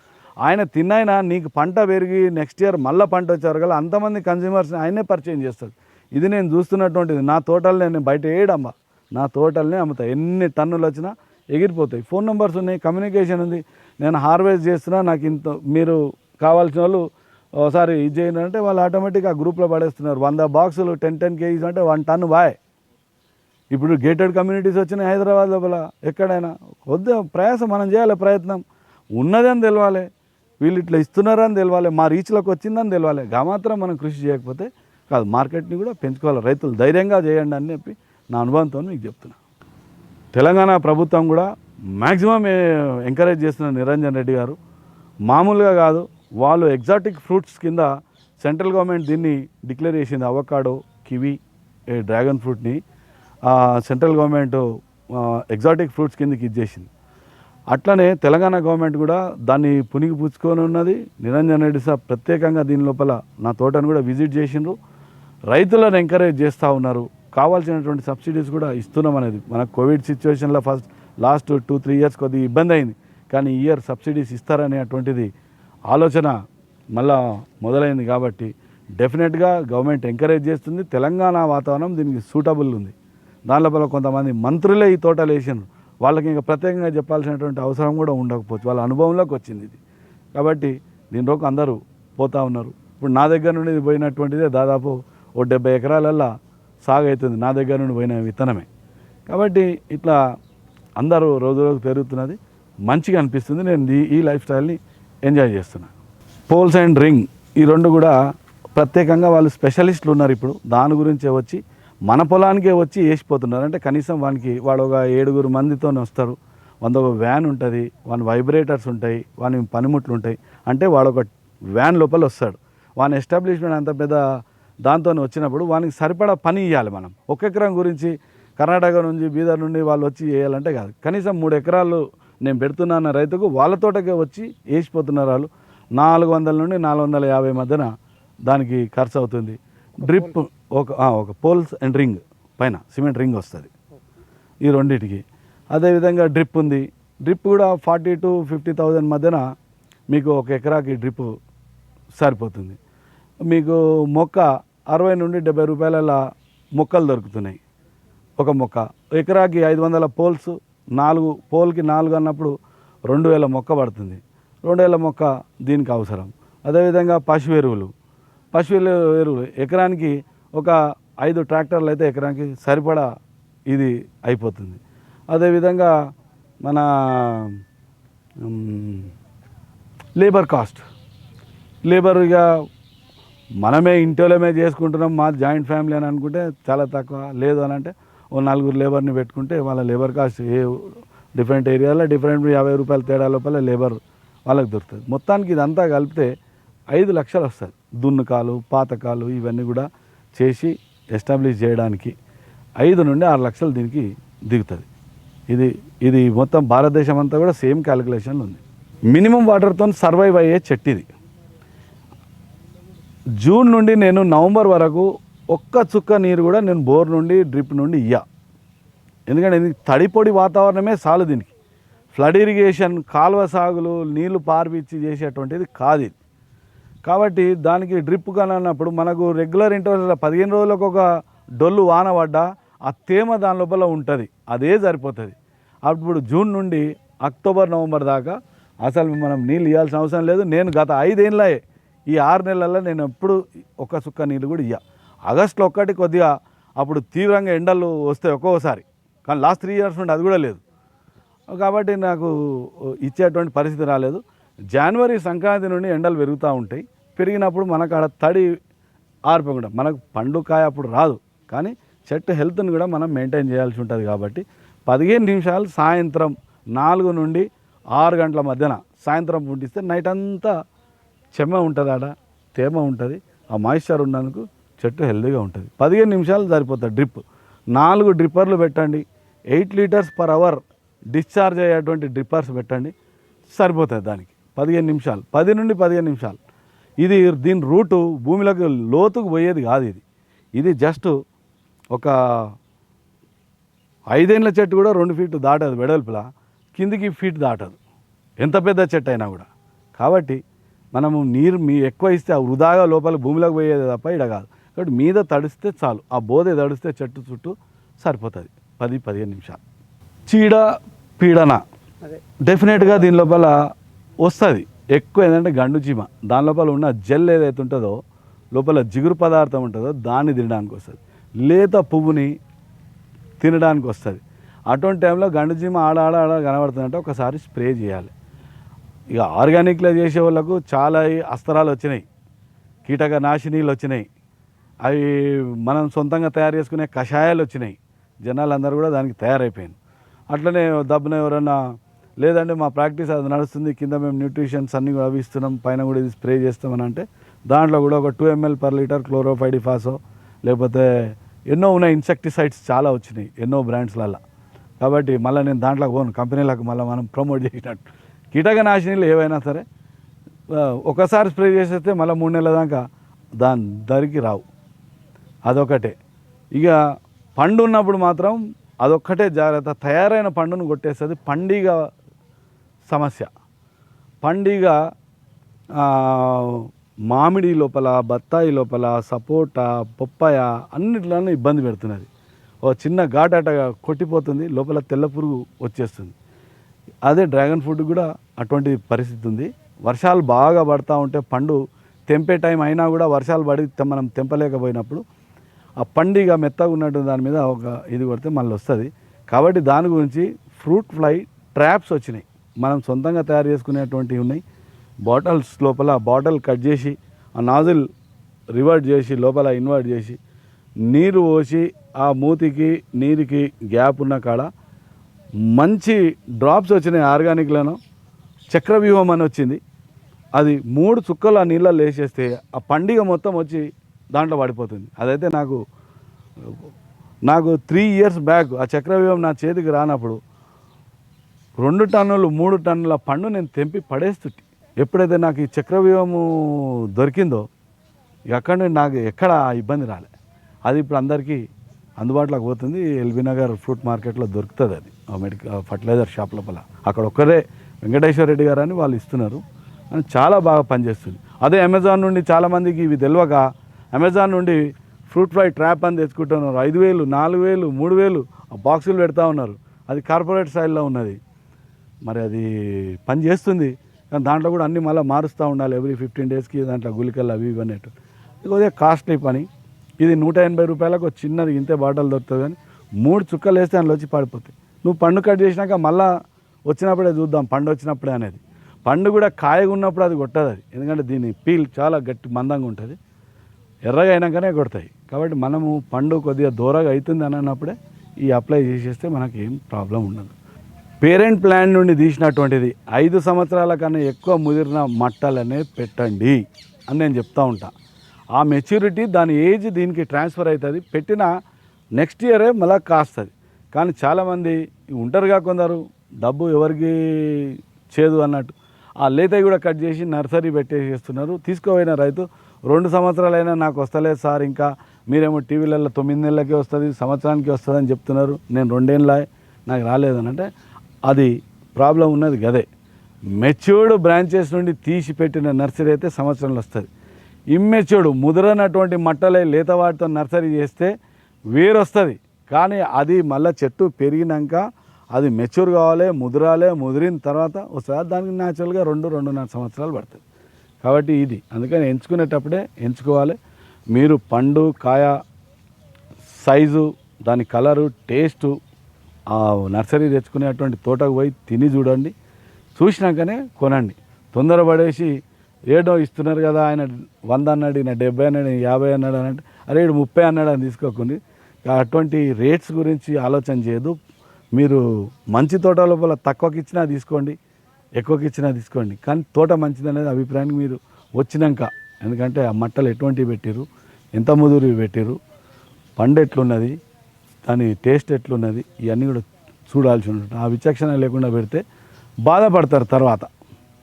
ఆయన తిన్నైనా నీకు పంట పెరిగి నెక్స్ట్ ఇయర్ మళ్ళీ పంట వచ్చేవరకల్లా అంతమంది కన్జ్యూమర్స్ని ఆయనే పరిచయం చేస్తాడు. ఇది నేను చూస్తున్నటువంటిది. నా తోటలు నేను బయట ఏడమ్మా, నా తోటలనే అమ్ముతా. ఎన్ని టన్నులు వచ్చినా ఎగిరిపోతాయి. ఫోన్ నెంబర్స్ ఉన్నాయి, కమ్యూనికేషన్ ఉంది. నేను హార్వెస్ట్ చేస్తున్నా, నాకు ఇంత మీరు కావాల్సిన వాళ్ళు ఒకసారి ఇది చేయండి అంటే వాళ్ళు ఆటోమేటిక్గా ఆ గ్రూప్లో పడేస్తున్నారు. 100 బాక్సులు 10 కేజీస్ అంటే 1 టన్ను బాయ్. ఇప్పుడు గేటెడ్ కమ్యూనిటీస్ వచ్చినాయి హైదరాబాద్ లోపల. ఎక్కడైనా కొద్దిగా ప్రయాసం మనం చేయాలి, ప్రయత్నం ఉన్నదని తెలవాలి, వీళ్ళు ఇట్లా ఇస్తున్నారని తెలవాలి, మా రీచ్లోకి వచ్చిందని తెలవాలి. మాత్రం మనం కృషి చేయకపోతే కాదు. మార్కెట్ని కూడా పెంచుకోవాలి, రైతులు ధైర్యంగా చేయండి అని చెప్పి నా అనుభవంతో మీకు చెప్తున్నా. తెలంగాణ ప్రభుత్వం కూడా మ్యాక్సిమం ఎంకరేజ్ చేస్తున్న నిరంజన్ రెడ్డి గారు. మామూలుగా కాదు, వాళ్ళు ఎగ్జాటిక్ ఫ్రూట్స్ కింద సెంట్రల్ గవర్నమెంట్ దీన్ని డిక్లేర్ చేసింది. అవకాడో, కివి, డ్రాగన్ ఫ్రూట్ని సెంట్రల్ గవర్నమెంట్ ఎగ్జాటిక్ ఫ్రూట్స్ కిందకి ఇచ్చేసింది. అట్లనే తెలంగాణ గవర్నమెంట్ కూడా దాన్ని పునికి పుచ్చుకొని ఉన్నది. నిరంజన్ రెడ్డి సార్ ప్రత్యేకంగా దీని లోపల నా తోటను కూడా విజిట్ చేసిండ్రు. రైతులను ఎంకరేజ్ చేస్తూ ఉన్నారు. కావాల్సినటువంటి సబ్సిడీస్ కూడా ఇస్తున్నాం అనేది. మనకు కోవిడ్ సిచ్యువేషన్లో లాస్ట్ 2-3 ఇయర్స్ కొద్దిగా ఇబ్బంది అయింది, కానీ ఈ ఇయర్ సబ్సిడీస్ ఇస్తారనేటువంటిది ఆలోచన మళ్ళా మొదలైంది. కాబట్టి డెఫినెట్గా గవర్నమెంట్ ఎంకరేజ్ చేస్తుంది. తెలంగాణ వాతావరణం దీనికి సూటబుల్ ఉంది. దానిలోపల కొంతమంది మంత్రులే ఈ తోటలు వేసినారు. వాళ్ళకి ఇంకా ప్రత్యేకంగా చెప్పాల్సినటువంటి అవసరం కూడా ఉండకపోవచ్చు, వాళ్ళ అనుభవంలోకి వచ్చింది ఇది. కాబట్టి దీనిలోకి అందరూ పోతూ ఉన్నారు. ఇప్పుడు నా దగ్గర నుండి పోయినటువంటిదే దాదాపు 70 ఎకరాలల్లో సాగు అవుతుంది, నా దగ్గర నుండి పోయిన విత్తనమే. కాబట్టి ఇట్లా అందరూ రోజు రోజు పెరుగుతున్నది, మంచిగా అనిపిస్తుంది. నేను ఈ లైఫ్ స్టైల్ని ఎంజాయ్ చేస్తున్నాను. పోల్స్ అండ్ రింగ్ ఈ రెండు కూడా ప్రత్యేకంగా వాళ్ళు స్పెషలిస్టులు ఉన్నారు. ఇప్పుడు దాని గురించే వచ్చి మన పొలానికే వచ్చి వేసిపోతున్నారు. అంటే కనీసం వాడు ఒక 7 మందితో వస్తారు. ఒక వ్యాన్ ఉంటుంది, వైబ్రేటర్స్ ఉంటాయి, పనిముట్లు ఉంటాయి. అంటే వాడు ఒక వ్యాన్ లోపల వస్తాడు. ఎస్టాబ్లిష్మెంట్ అంత పెద్ద దాంతో వచ్చినప్పుడు వానికి సరిపడా పని ఇవ్వాలి. మనం 1 ఎకరం గురించి కర్ణాటక నుంచి బీదర్ నుండి వాళ్ళు వచ్చి వేయాలంటే కాదు. కనీసం 3 ఎకరాలు నేను పెడుతున్నా అన్న రైతుకు వాళ్ళ తోటకే వచ్చి వేసిపోతున్నారు. వాళ్ళు 400 నుండి 450 మధ్యన దానికి ఖర్చు అవుతుంది. డ్రిప్ ఒక పోల్స్ అండ్ రింగ్ పైన సిమెంట్ రింగ్ వస్తుంది ఈ రెండింటికి. అదేవిధంగా డ్రిప్ ఉంది. డ్రిప్ కూడా 40,000 to 50,000 మధ్యన మీకు 1 ఎకరాకి డ్రిప్ సరిపోతుంది. మీకు మొక్క 60 నుండి 70 రూపాయల మొక్కలు దొరుకుతున్నాయి. ఒక మొక్క ఎకరాకి 500 పోల్స్, 4 పోల్కి 4 అన్నప్పుడు 2000 మొక్క పడుతుంది. 2000 మొక్క దీనికి అవసరం. అదేవిధంగా పశు ఎరువులు ఎకరానికి ఒక 5 ట్రాక్టర్లు అయితే ఎకరానికి సరిపడా ఇది అయిపోతుంది. అదేవిధంగా మన లేబర్ కాస్ట్, ఇక మనమే ఇంటిలోమే చేసుకుంటున్నాం, మా జాయింట్ ఫ్యామిలీ అని అనుకుంటే చాలా తక్కువ. లేదు అని అంటే 4 లేబర్ని పెట్టుకుంటే వాళ్ళ లేబర్ కాస్ట్ డిఫరెంట్ ఏరియాలో డిఫరెంట్ 50 రూపాయల తేడా లోపల లేబర్ వాళ్ళకి దొరుకుతుంది. మొత్తానికి ఇదంతా కలిపితే 5 లక్షలు వస్తుంది. దున్నుకాలు, పాతకాలు ఇవన్నీ కూడా చేసి ఎస్టాబ్లిష్ చేయడానికి 5 నుండి 6 లక్షలు దీనికి దిగుతుంది. ఇది మొత్తం భారతదేశం అంతా కూడా సేమ్ క్యాలిక్యులేషన్లు ఉంది. మినిమం వాటర్తో సర్వైవ్ అయ్యే చెట్టు ఇది. జూన్ నుండి నేను నవంబర్ వరకు ఒక్క చుక్క నీరు కూడా నేను బోర్ నుండి డ్రిప్ నుండి ఎందుకంటే ఇది తడిపొడి వాతావరణమే చాలు దీనికి. ఫ్లడ్ ఇరిగేషన్, కాలువ సాగులు, నీళ్లు పార్పిచ్చి చేసేటువంటిది కాదు ఇది. కాబట్టి దానికి డ్రిప్ కానప్పుడు మనకు రెగ్యులర్ ఇంటర్వెల్లో 15 రోజులకు ఒక డొల్లు వాన పడ్డా ఆ తేమ దాని లోపల ఉంటుంది, అదే సరిపోతుంది. అప్పుడు జూన్ నుండి అక్టోబర్, నవంబర్ దాకా అసలు మనం నీళ్ళు ఇవ్వాల్సిన అవసరం లేదు. నేను గత 5 ఏళ్ళే ఈ 6 నెలల్లో నేను ఎప్పుడు ఒక్క చుక్క నీళ్ళు కూడా ఆగస్టులో ఒక్కటి కొద్దిగా అప్పుడు తీవ్రంగా ఎండలు వస్తాయి ఒక్కోసారి, కానీ లాస్ట్ 3 ఇయర్స్ నుండి అది కూడా లేదు. కాబట్టి నాకు ఇచ్చేటువంటి పరిస్థితి రాలేదు. జనవరి సంక్రాంతి నుండి ఎండలు పెరుగుతూ ఉంటాయి. పెరిగినప్పుడు మనకు ఆడ తడి ఆరిపోకుండా మనకు పండు కాయ అప్పుడు రాదు, కానీ చెట్టు హెల్త్ని కూడా మనం మెయింటైన్ చేయాల్సి ఉంటుంది. కాబట్టి 15 నిమిషాలు సాయంత్రం 4 నుండి 6 గంటల మధ్యన సాయంత్రం పుట్టిస్తే నైట్ అంతా చెమ్మ ఉంటుంది, ఆడ తేమ ఉంటుంది, ఆ మాయిశ్చర్ ఉన్నందుకు చెట్టు హెల్తీగా ఉంటుంది. 15 నిమిషాలు సరిపోతుంది డ్రిప్. 4 డ్రిప్పర్లు పెట్టండి, 8 లీటర్స్ పర్ అవర్ డిశ్చార్జ్ అయ్యేటువంటి డ్రిప్పర్స్ పెట్టండి, సరిపోతుంది దానికి. 15 నిమిషాలు, 10 నుండి 15 నిమిషాలు. దీని రూటు భూమిలోకి లోతుకు పోయేది కాదు. ఇది జస్ట్ ఒక 5 ఏళ్ళ చెట్టు కూడా 2 ఫీట్లు దాటదు వెడల్పులా, కిందికి ఫీట్ దాటదు ఎంత పెద్ద చెట్టు అయినా కూడా. కాబట్టి మనము నీరు ఎక్కువ ఇస్తే ఆ వృధాగా లోపల భూమిలోకి పోయేది తప్ప ఇడ కాదు. కాబట్టి మీద తడిస్తే చాలు, ఆ బోధే తడిస్తే చెట్టు చుట్టూ సరిపోతుంది. 10-15 నిమిషాలు. చీడ పీడన డెఫినెట్గా దీని లోపల వస్తుంది. ఎక్కువ ఏంటంటే గండు చీమ, దాని లోపల ఉన్న జెల్ ఏదైతే ఉంటుందో, లోపల జిగురు పదార్థం ఉంటుందో దాన్ని తినడానికి వస్తుంది, లేత పువ్వుని తినడానికి వస్తుంది. అటువంటి టైంలో గండు చీమ ఆడ కనబడుతుందంటే ఒకసారి స్ప్రే చేయాలి. ఇక ఆర్గానిక్లో చేసే వాళ్ళకు చాలా అస్త్రాలు వచ్చినాయి, కీటక నాశినీలు వచ్చినాయి, అవి మనం సొంతంగా తయారు చేసుకునే కషాయాలు వచ్చినాయి. జనాలందరూ కూడా దానికి తయారైపోయింది. అట్లనే దబ్బున ఎవరన్నా లేదంటే మా ప్రాక్టీస్ అది నడుస్తుంది, కింద మేము న్యూట్రిషన్స్ అన్నీ కూడా అవి ఇస్తున్నాం, పైన కూడా ఇది స్ప్రే చేస్తామని అంటే దాంట్లో కూడా ఒక 2 ml per liter క్లోరోఫైడిఫాసో లేకపోతే ఎన్నో ఉన్నాయి, ఇన్సెక్టిసైడ్స్ చాలా వచ్చినాయి ఎన్నో బ్రాండ్స్లలో. కాబట్టి మళ్ళీ నేను దాంట్లోకి పోను, కంపెనీలకు మళ్ళీ మనం ప్రమోట్ చేసినట్టు. కీటకనాశినీలు ఏవైనా సరే ఒకసారి స్ప్రే చేసేస్తే మళ్ళీ 3 నెలల దాకా దాని ధరికి రావు. అదొకటే. ఇక పండు ఉన్నప్పుడు మాత్రం అదొక్కటే జాగ్రత్త, తయారైన పండును కొట్టేస్తుంది. పండుగ సమస్య, పండుగ మామిడి లోపల, బత్తాయి లోపల, సపోటా, పప్పాయ అన్నిట్లోనూ ఇబ్బంది పెడుతున్నది. ఓ చిన్న ఘాటట కొట్టిపోతుంది, లోపల తెల్ల పురుగు వచ్చేస్తుంది. అదే డ్రాగన్ ఫ్రూట్ కూడా అటువంటి పరిస్థితి ఉంది. వర్షాలు బాగా పడతా ఉంటే పండు తెంపే టైం అయినా కూడా వర్షాలు పడి మనం తెంపలేకపోయినప్పుడు ఆ పండుగ మెత్తగా ఉన్నట్టు దాని మీద ఒక ఇది కొడితే మళ్ళీ వస్తుంది. కాబట్టి దాని గురించి ఫ్రూట్ ఫ్లై ట్రాప్స్ వచ్చినాయి, మనం సొంతంగా తయారు చేసుకునేటువంటివి ఉన్నాయి. బాటిల్స్ లోపల బాటిల్ కట్ చేసి ఆ నాజిల్ రివర్ట్ చేసి లోపల ఇన్వర్ట్ చేసి నీరు పోసి ఆ మూతికి నీరుకి గ్యాప్ ఉన్న కాడ మంచి డ్రాప్స్ వచ్చినాయి. ఆర్గానిక్లను చక్రవ్యూహం అని వచ్చింది, అది 3 చుక్కలు ఆ నీళ్ళలో వేసేస్తే ఆ పండుగ మొత్తం వచ్చి దాంట్లో పడిపోతుంది. అదైతే నాకు 3 years బ్యాక్ ఆ చక్రవ్యూహం నా చేతికి రానప్పుడు 2 టన్నులు 3 టన్నుల పండు నేను తెంపి పడేస్తుంటే, ఎప్పుడైతే నాకు ఈ చక్రవ్యూహము దొరికిందో ఇక అక్కడ నుండి నాకు ఎక్కడ ఇబ్బంది రాలే. అది ఇప్పుడు అందరికీ అందుబాటులోకి పోతుంది. ఎల్బీ నగర్ ఫ్రూట్ మార్కెట్లో దొరుకుతుంది. అది ఫర్టిలైజర్ షాప్ లోపల అక్కడ ఒక్కరే వెంకటేశ్వర రెడ్డి గారు అని వాళ్ళు ఇస్తున్నారు, అని చాలా బాగా పనిచేస్తుంది. అదే అమెజాన్ నుండి చాలామందికి ఇవి తెలియక అమెజాన్ నుండి ఫ్రూట్ ఫ్లై ట్రాప్ అని తెచ్చుకుంటున్నారు. 5,000, 4,000, 3,000 ఆ బాక్సులు పెడతా ఉన్నారు. అది కార్పొరేట్ స్టైల్లో ఉన్నది. మరి అది పని చేస్తుంది, కానీ దాంట్లో కూడా అన్నీ మళ్ళీ మారుస్తూ ఉండాలి. ఎవ్రీ 15 daysకి దాంట్లో గుళికలు అవి ఇవి అన్నట్టు. ఇది కొద్దిగా కాస్ట్లీ పని. ఇది 180 రూపాయలకు చిన్నది ఇంతే బాటిల్ దొరుకుతుంది, కానీ 3 చుక్కలు వేస్తే అందులో వచ్చి పడిపోతాయి. నువ్వు పండు కట్ చేసినాక మళ్ళీ వచ్చినప్పుడే చూద్దాం పండు వచ్చినప్పుడే అనేది. పండు కూడా కాయగా ఉన్నప్పుడు అది కొట్టదు అది, ఎందుకంటే దీని పీల్ చాలా గట్టి మందంగా ఉంటుంది, ఎర్రగా అయినాకనే కొడతాయి. కాబట్టి మనము పండు కొద్దిగా దూరగా అవుతుంది అని అన్నప్పుడే ఈ అప్లై చేసేస్తే మనకి ఏం ప్రాబ్లం ఉండదు. పేరెంట్ ప్లాంట్ నుండి తీసినటువంటిది 5 సంవత్సరాల కన్నా ఎక్కువ ముదిరిన మట్టలనే పెట్టండి అని నేను చెప్తూ ఉంటా. ఆ మెచ్యూరిటీ దాని ఏజ్ దీనికి ట్రాన్స్ఫర్ అవుతుంది, పెట్టిన నెక్స్ట్ ఇయరే మళ్ళీ కాస్తుంది. కానీ చాలామంది ఉంటారుగా కొందరు, డబ్బు ఎవరికి చేదు అన్నట్టు ఆ లేతవి కూడా కట్ చేసి నర్సరీ పెట్టేసేస్తున్నారు. తీసుకోపోయిన రైతు 2 సంవత్సరాలైనా నాకు వస్తలేదు సార్, ఇంకా మీరేమో టీవీలలో 9 నెలలకే వస్తుంది, సంవత్సరానికి వస్తుంది అని చెప్తున్నారు, నేను 2 ఏళ్ళ నాకు రాలేదని. అంటే అది ప్రాబ్లం ఉన్నది గదే. మెచ్యూర్డ్ బ్రాంచెస్ నుండి తీసి పెట్టిన నర్సరీ అయితే సంవత్సరంలో వస్తుంది. ఇమ్మెచ్యూర్డ్ ముదరనటువంటి మట్టలే లేత వాటితో నర్సరీ చేస్తే వేరు వస్తుంది, కానీ అది మళ్ళీ చెట్టు పెరిగినాక అది మెచ్యూర్ కావాలి, ముదిరాలి, ముదిరిన తర్వాత వస్తుంది. దానికి న్యాచురల్గా 2-2.5 సంవత్సరాలు పడుతుంది. కాబట్టి ఇది అందుకని ఎంచుకునేటప్పుడే ఎంచుకోవాలి. మీరు పండు కాయ సైజు, దాని కలరు, టేస్టు, ఆ నర్సరీ తెచ్చుకునేటువంటి తోటకు పోయి తిని చూడండి, చూసినాకనే కొనండి. తొందరపడేసి ఏడో ఇస్తున్నారు కదా, ఆయన 100 అన్నాడు, ఈయన 70 అన్నాడు, 50 అన్నాడు అని అంటే అరే 30 అన్నాడు అని తీసుకోకండి. అటువంటి రేట్స్ గురించి ఆలోచన చేయదు. మీరు మంచి తోట లోపల తక్కువకి ఇచ్చినా తీసుకోండి, ఎక్కువకి ఇచ్చినా తీసుకోండి, కానీ తోట మంచిది అనేది అభిప్రాయానికి మీరు వచ్చినాక, ఎందుకంటే ఆ మట్టలు ఎటువంటివి పెట్టిరు, ఎంత ముదురు పెట్టిరు, పండు ఎట్లున్నది, దాని టేస్ట్ ఎట్లున్నది, ఇవన్నీ కూడా చూడాల్సి ఉంటుంది. ఆ విచక్షణ లేకుండా పెడితే బాధపడతారు తర్వాత.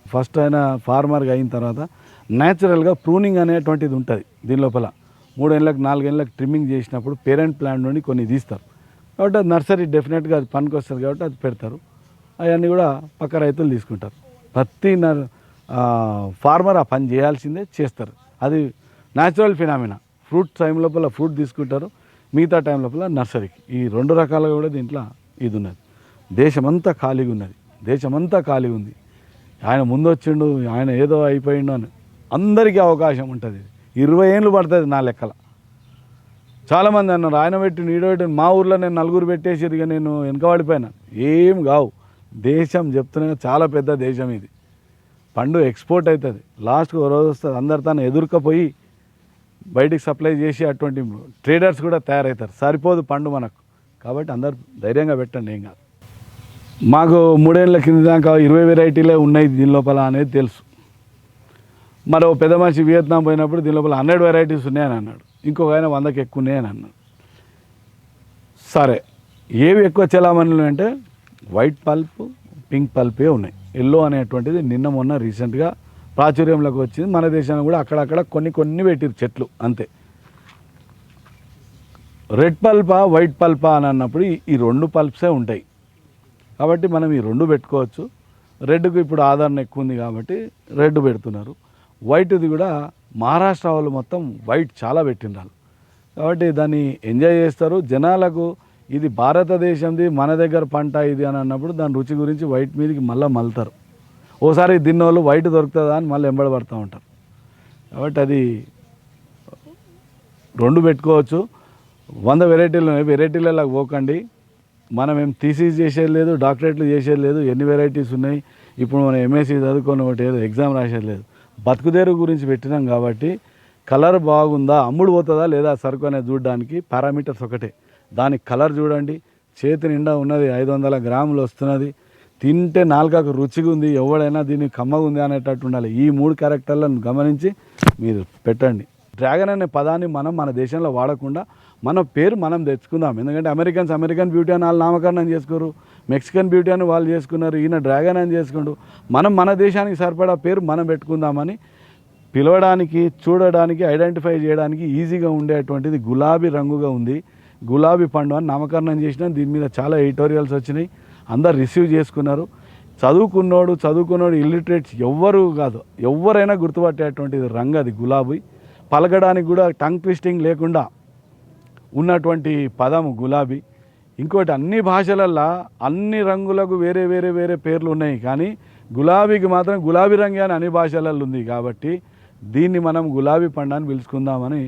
ఫస్ట్ అయినా ఫార్మర్గా అయిన తర్వాత న్యాచురల్గా ప్రూనింగ్ అనేటువంటిది ఉంటుంది దీని లోపల. 3 ఏళ్ళకి 4 ఏళ్ళకి ట్రిమ్మింగ్ చేసినప్పుడు పేరెంట్ ప్లాంట్ నుండి కొన్ని తీస్తారు కాబట్టి అది నర్సరీ డెఫినెట్గా అది పనికి వస్తుంది కాబట్టి అది పెడతారు. అవన్నీ కూడా పక్క రైతులు తీసుకుంటారు. ప్రతి ఫార్మర్ ఆ పని చేయాల్సిందే, చేస్తారు. అది న్యాచురల్ ఫినామినా. ఫ్రూట్ టైం లోపల ఫ్రూట్ తీసుకుంటారు, మిగతా టైం లోపల నర్సరీకి. ఈ 2 రకాలుగా కూడా దీంట్లో ఇది ఉన్నది. దేశమంతా ఖాళీగా ఉన్నది, దేశమంతా ఖాళీగా ఉంది. ఆయన ముందు వచ్చిండు, ఆయన ఏదో అయిపోయిండు అని అందరికీ అవకాశం ఉంటుంది. 20 ఏళ్ళు పడుతుంది నా లెక్కల. చాలామంది అన్నారు ఆయన పెట్టి నీడ పెట్టి, మా ఊర్లో నేను 4 పెట్టేసి ఇక నేను వెనకబడిపోయినా. ఏం కావు. దేశం చెప్తున్నా చాలా పెద్ద దేశం ఇది. పండు ఎక్స్పోర్ట్ అవుతుంది, లాస్ట్కి ఒక రోజు వస్తుంది, అందరు తను ఎదుర్కపోయి బయటికి సప్లై చేసి అటువంటి ట్రేడర్స్ కూడా తయారవుతారు. సరిపోదు పండు మనకు. కాబట్టి అందరు ధైర్యంగా పెట్టండి, ఏం కాదు. మాకు 3 ఏళ్ళ కింద దాకా 20 వెరైటీలే ఉన్నాయి దీని లోపల అనేది తెలుసు. మరో పెద్ద మనిషి వియత్నాం పోయినప్పుడు దీని లోపల 100 వెరైటీస్ ఉన్నాయని అన్నాడు, ఇంకొక ఆయన 100కి ఎక్కువ ఉన్నాయని అన్నాడు. సరే, ఏవి ఎక్కువ చలామణి అంటే వైట్ పల్ప్, పింక్ పల్పే ఉన్నాయి. ఎల్లో అనేటువంటిది నిన్న మొన్న రీసెంట్గా ప్రాచుర్యంలోకి వచ్చింది. మన దేశంలో కూడా అక్కడక్కడ కొన్ని పెట్టిరు చెట్లు, అంతే. రెడ్ పల్పా వైట్ పల్పా అని అన్నప్పుడు ఈ 2 పల్ప్సే ఉంటాయి కాబట్టి మనం ఈ 2 పెట్టుకోవచ్చు. రెడ్కు ఇప్పుడు ఆదరణ ఎక్కువ ఉంది కాబట్టి రెడ్ పెడుతున్నారు. వైట్ది కూడా మహారాష్ట్ర వాళ్ళు మొత్తం వైట్ చాలా పెట్టినారు కాబట్టి దాన్ని ఎంజాయ్ చేస్తారు. జనాలకు ఇది భారతదేశంది, మన దగ్గర పంట ఇది అని అన్నప్పుడు దాని రుచి గురించి వైట్ మీదకి మళ్ళీ మలుతారు. ఓసారి దీనివల్ల వైట్ దొరుకుతుందా అని మళ్ళీ ఎంబడబడుతూ ఉంటారు. కాబట్టి అది 2 పెట్టుకోవచ్చు. 100 వెరైటీలలో పోకండి. మనం ఏం థీసిస్ చేసేది లేదు, డాక్టరేట్లు చేసేది లేదు. ఎన్ని వెరైటీస్ ఉన్నాయి. ఇప్పుడు మనం ఎంఎస్సీ చదువుకొని ఒకటి ఏదో ఎగ్జామ్ రాసేది లేదు. బతుకుదేరు గురించి పెట్టినాం కాబట్టి కలర్ బాగుందా, అమ్ముడు పోతుందా లేదా సరుకు అనేది చూడడానికి పారామీటర్స్ ఒకటే. దానికి కలర్ చూడండి, చేతి నిండా ఉన్నది 500 గ్రాములు వస్తున్నది, తింటే నాలుకకు రుచిగా ఉంది, ఎవడైనా దీన్ని కమ్మగా ఉంది అనేటట్టు ఉండాలి. ఈ 3 క్యారెక్టర్లను గమనించి మీరు పెట్టండి. డ్రాగన్ అనే పదాన్ని మనం మన దేశంలో వాడకుండా మన పేరు మనం తెచ్చుకుందాం. ఎందుకంటే అమెరికన్ బ్యూటీ అని వాళ్ళు నామకరణం చేసుకోరు, మెక్సికన్ బ్యూటీ అని వాళ్ళు చేసుకున్నారు, ఈయన డ్రాగన్ అని చేసుకుంటూ మనం మన దేశానికి సరిపడా పేరు మనం పెట్టుకుందామని పిలవడానికి, చూడడానికి, ఐడెంటిఫై చేయడానికి ఈజీగా ఉండేటువంటిది గులాబీ రంగుగా ఉంది, గులాబీ పండు అని నామకరణం చేసిన. దీని మీద చాలా ఎడిటోరియల్స్ వచ్చినాయి, అందరు రిసీవ్ చేసుకున్నారు. చదువుకున్నోడు ఇల్లిటరేట్స్ ఎవ్వరు కాదు, ఎవరైనా గుర్తుపట్టేటువంటిది రంగు అది గులాబీ. పలకడానికి కూడా టంగ్ ట్విస్టింగ్ లేకుండా ఉన్నటువంటి పదము గులాబీ. ఇంకోటి, అన్ని భాషలల్లో అన్ని రంగులకు వేరే వేరే వేరే పేర్లు ఉన్నాయి, కానీ గులాబీకి మాత్రం గులాబీ రంగే అని అన్ని భాషలలో ఉంది. కాబట్టి దీన్ని మనం గులాబీ పండు అని పిలుచుకుందామని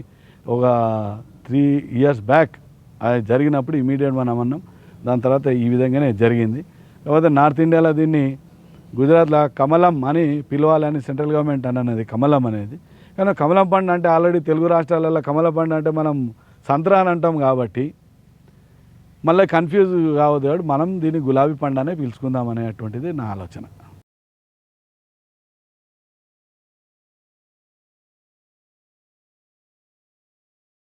ఒక 3 years బ్యాక్ అది జరిగినప్పుడు ఇమీడియట్ మనం అన్నాం. దాని తర్వాత ఈ విధంగానే జరిగింది. కాకపోతే నార్త్ ఇండియాలో దీన్ని గుజరాత్లో కమలం అని పిలవాలని సెంట్రల్ గవర్నమెంట్ అన్నది కమలం అనేది. కానీ కమలం పండు అంటే ఆల్రెడీ తెలుగు రాష్ట్రాలలో కమల పండు అంటే మనం సంత్రా అని అంటాం కాబట్టి మళ్ళీ కన్ఫ్యూజ్ కావద్దు. మనం దీన్ని గులాబీ పండు అనే పిలుచుకుందాం అనేటువంటిది నా ఆలోచన.